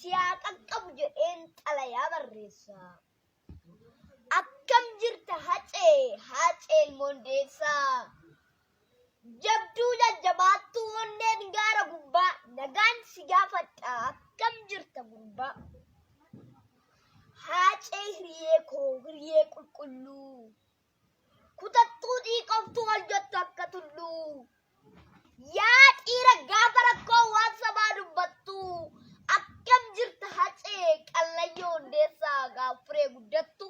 Siyaaqan qabu jedheen xalayaa barreessa. Akkam jirta haceen mondeessaa. Jabduu jajjabaattuu onneen gaara gubbaa nagaan si gaafadha akkam jirta gurbaa. Hacee hiriyee koo hiriyee qulqulluu. Kutattuu dhiiqoftu wal jettu akka tulluu. Yaa dhiira gaafa rakkoo waan sabaa dubbattu. Akkam jirta hacee qallayyoo hundeessaa gaafuree guddattu.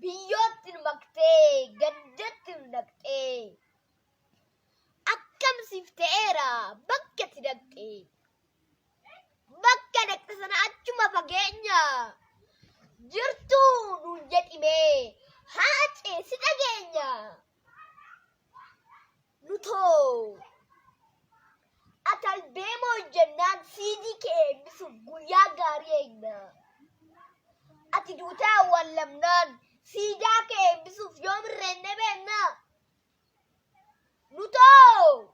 Biyyootti nu maktee gandatti nu dhaqxee. Akkam siif ta'eera bakka itti dhaqxee. Bakka dhaqxe sana achuma fageenya. Jirtuu nuun jedhimee hacee si dhageenya. Nutoo ati albeemoo jennaan siidii kee eebbisuuf guyyaa gaarii eegna. Ati duutaa awwaallamnaan siidaa kee eebbisuuf yoom irreenne beekna. Nutoo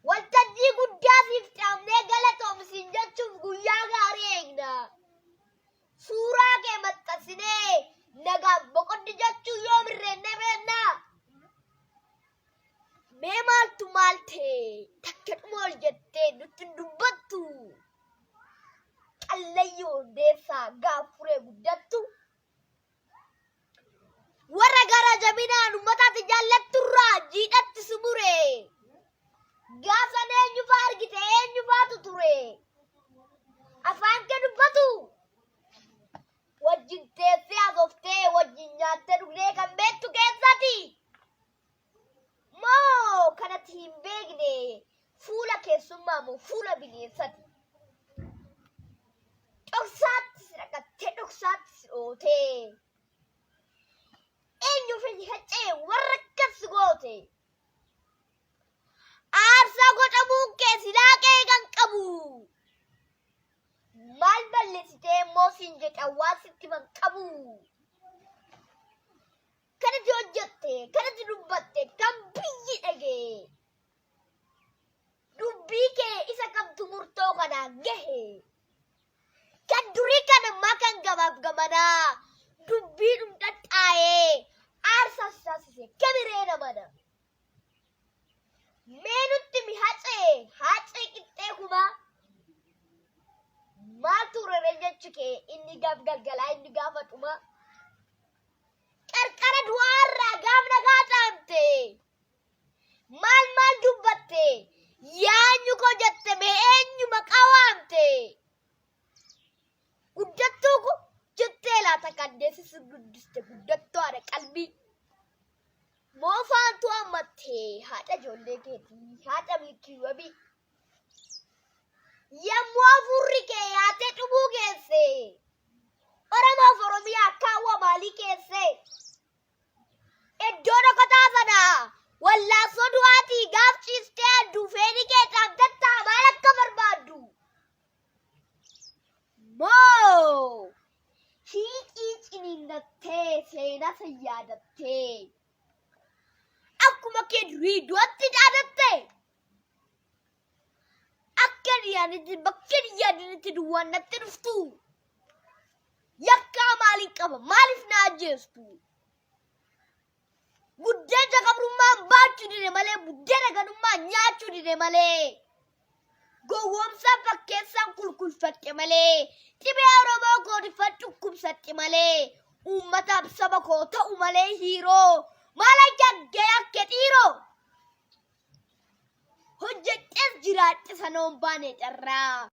waltajjii guddaa siif dhaabnee galatoomsiin jechuuf guyyaa gaarii eegna. Suuraa kee maxxansinee nagaan boqoddi jechuu yoom irreenne beekna. Mee maaltu maal ta'e takka dhuma ol jettee nutti hin dubbattu. Qallayyoo hundeessaa gaafuree guddattu. Warra gara jabinaan uummataati jaallatturraa jiidhatti si mure. Gaafa eenyufaa argite eenyufaatu ture. Afaan kee dubbatu. Wajjin teessee asooftee wajjin nyaattee dhugdee kan beektu keessati. Moo kanatti hin beekne fuula keessummaa moo fuula bineensati. Dhoksaatti si dhaqattee dhoksaatti si dhootee. Eenyuuf hacee warra akkas goote. Aarsaa godhamuun kee silaa qe'ee kan qabu. Maal balleessitee immoo siin jedha waan sitti man qabu. Kanatti hojjette kanatti dubbatte kan biyyi dhagee. Dubbii kee isa kamtu murtoo kanaan gahe. Kan durii kanammaa kan gamaaf gamanaa. Dubbii dhumdhaadhaa'ee aarsaa saasise kamiree namana. Mee nutti mi hacee qixxee kuma. Maaltu raree jechu kee inni gaaf galgalaa inni gaafa dhuma. Qarqara du'aarraa gaaf nagaa caamte. Maal dubbatte yaanyu koo jette mee eenyu maqaa waamte. Guddattuu ku jettee laata kandeessi guddiste guddattuu haadha qalbii. Moofaantu ammattee haadha ijoollee keetii haadha milkii wabii. Yemmuu afurri kee yaatee dhumuu geesse. Oromoof Oromiyaa kaawwa maalii keesse. Iddoo dhokataa sana wallaansoo du'aatii gaaf ciistee adduu feenii kee dhaabdattaa maal akka barbaaddu. Moo hiiqii ciniinnattee seenaa san yaadattee. Akkuma kee durii du'atti dhaadatte. Akka dhiyaanitti bakka dhiyaanitti duwwaan natti dhuftu. Yakkaa maaliin qaba maaliif na ajjeestu. Buddeena qabrummaan baachuu dide malee buddeena ganummaan nyaachuu dide malee. Gowwoomsaan fakkeessaan kulkulfatte malee. Dhibee Oromoo koodifaan dhukkubsatte malee. Uummataaf saba koo ta'u malee hiiroo. Maala jaggee akka dhiiroo. Hojjettees jiraadhe sanoon baane carraa.